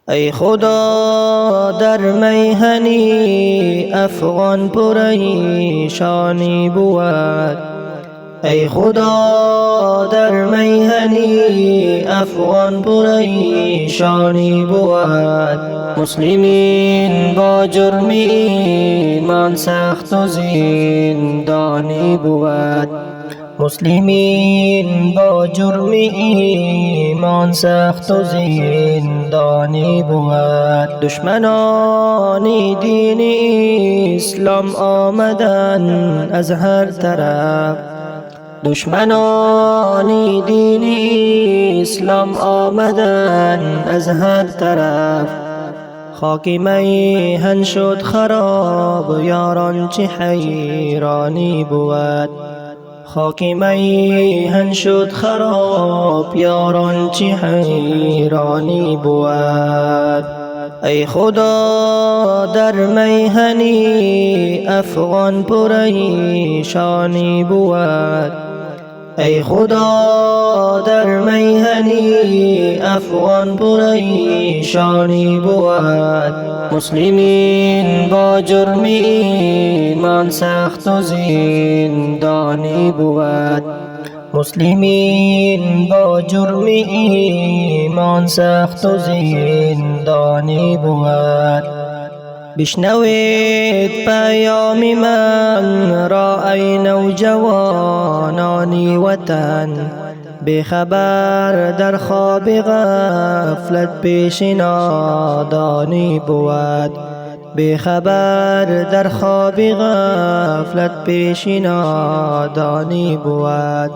ای خدا در میهنی افغان پریشانی بود. ای خدا در میهنی افغان پریشانی بود. مسلمین با جرم ایمان سخت و زندانی بود. مسلمین با جرم ایمان سخت و زندانی بود. دشمنان دین اسلام آمدن از هر طرف. دشمنان دین اسلام آمدن از هر طرف. خاک میهن شد خراب، یاران چه حیرانی بود. خاک میهن شد خراب، یاران چه حیرانی بود. ای خدا در میهنی افغان پریشانی بود. ای خدا در میهنی افغان پریشانی بود. مسلمین با جرم ایمان سخت و زندانی بود. مسلمین با جرم ایمان سخت و زندانی بود. بشنوید پیام من را ای نوجوانان وطن، بخبر در خواب غفلت پیش نادانی بود. بخبر در خواب غفلت پیش نادانی بود.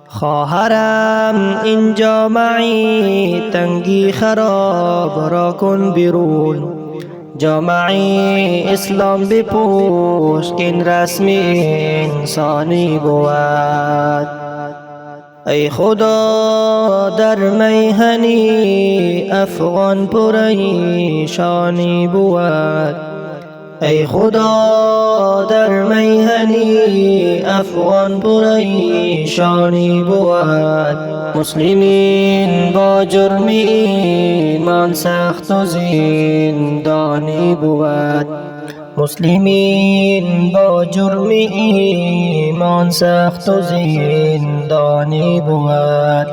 خواهرم این جامعه تنگی خراب را کن بیرون. جامعه اسلام بپوش که این رسم انسانی بود. ای خدا در میهنی افغان پریشانی بود. ای خدا در میهنی افغان پریشانی بود. مسلمین با جرم ایمان سخت و زندانی بود. مسلمین با جرم ایمان سخت و زندانی بود.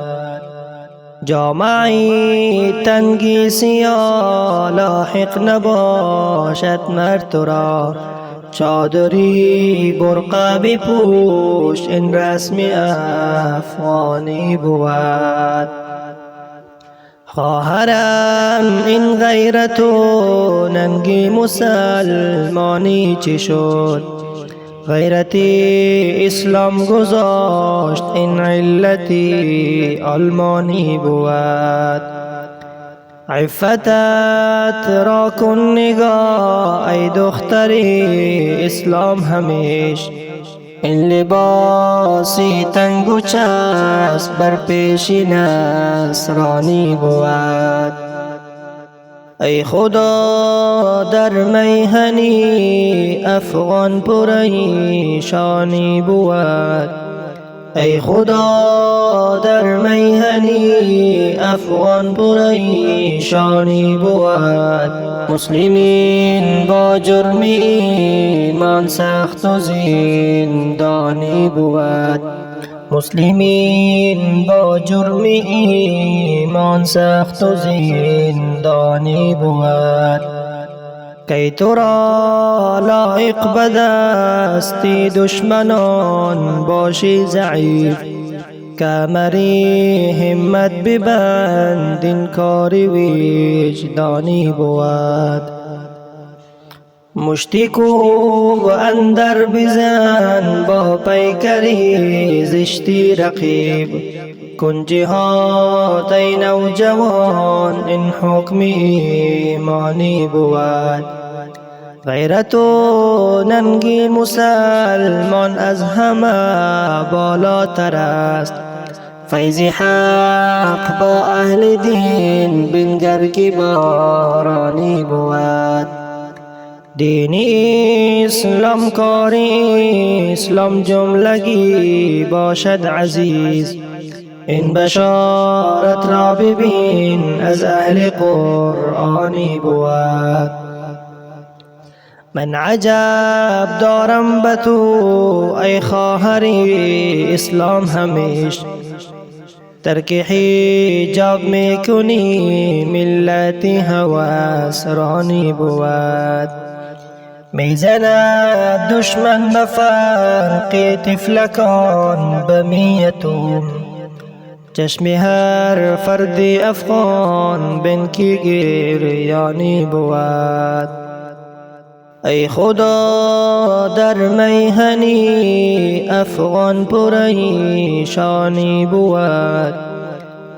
جامعه تنگی سیاه لاحق نباشد مر تو را. چادری برقع بپوش این رسم افغانی بود. خواهرم این غیرت و ننگی مسلمانی چی شد؟ غیرت اسلام گذاشت این علت آلمانی بود. عفتت را کن نگاه ای دختر اسلام همیش. این لباسی تنگ و چسب بر پیش نصرانی بود. ای خدا در میهنی افغان پریشانی بود. ای خدا در میهنی افغان پریشانی بود. مسلمین با جرم ایمان سخت و زندانی بود. مسلمین با جرم ایمان سخت و زندانی بود. کی تو را لایق به دست دشمنان باشی ضعیف. کمری همت ببند این کار وجدانی بود. مشتی کوب اندر بزن با پیکری زشتی رقیب. کن جهاد ای نوجوان این حکم ایمانی بود. غیرت و ننگی مسلمان از همه بالاتر است. فیض حق با اهل دین بنگر که بارانی بود. دین اسلام کاری اسلام جملگی باشد عزیز. این بشارت را ببین از اهل قرآنی بود. من عجب دارم به تو ای خواهری اسلام، همیش ترک حجاب میکنی، ملتی هوس رانی بود. میزند دشمن به فرق طفلکان به میتون، چشم هر فرد افغان بن کی گریانی بود. ای خدا در میهنی افغان پریشانی بود.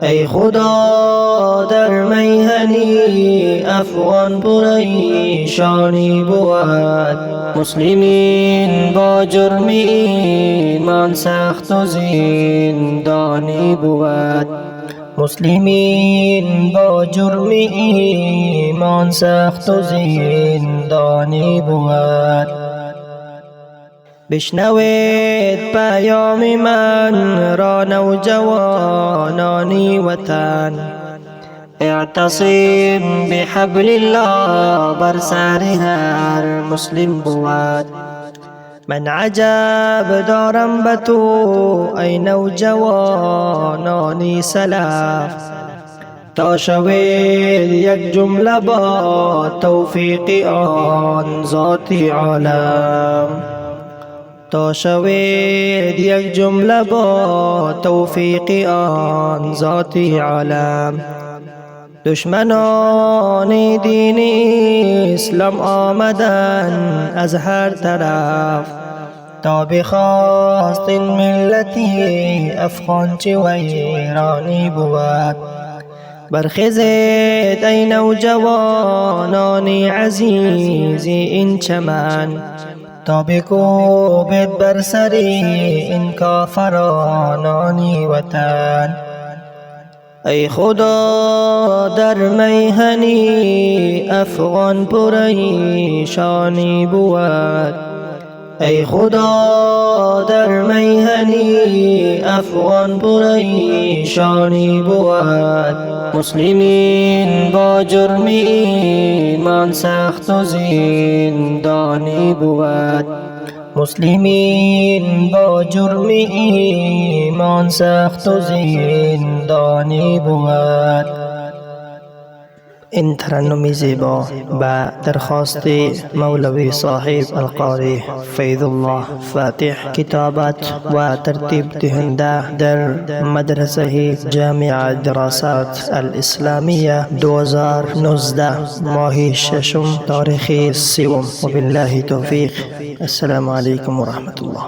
ای خدا در میهنی افغان پریشانی بود. مسلمین با جرم ایمان سخت و زندانی بود. مسلمین با جرم ایمان سخت و زندانی بود. بشنوید پیام من را نوجوانانی وطن، اعتصم بحبل الله بر سر هر مسلم بود. من عجب دارم به تو ای نوجوانانی سلف، تا شوید یک جمله با توفیق آن ذات عالم. تا شوید یک جمله با توفیق آن ذات عالم. دشمنان دین اسلام آمدن از هر طرف، تا بخواست این ملتی افغان چه ویرانی بود. برخیزید ای نوجوانان عزیز این چمن، تا بکوبید بر سر این کافرانانی وطن. ای خدا در میهنی افغان پریشانی بود. ای خدا در میهنی افغان پریشانی بود. مسلمین با جرم ایمان سخت و زندانی بود. مسلمین با جرم ایمان سخت و زندانی بود. این ترنم زیبا با درخواست مولوی صاحب القاری فیض الله فاتح کتابت و ترتیب دهنده در مدرسه جامع دراسات الاسلامیه 2019 ماه ششم تاریخ 3 و بالله توفیق. السلام علیکم و رحمت الله.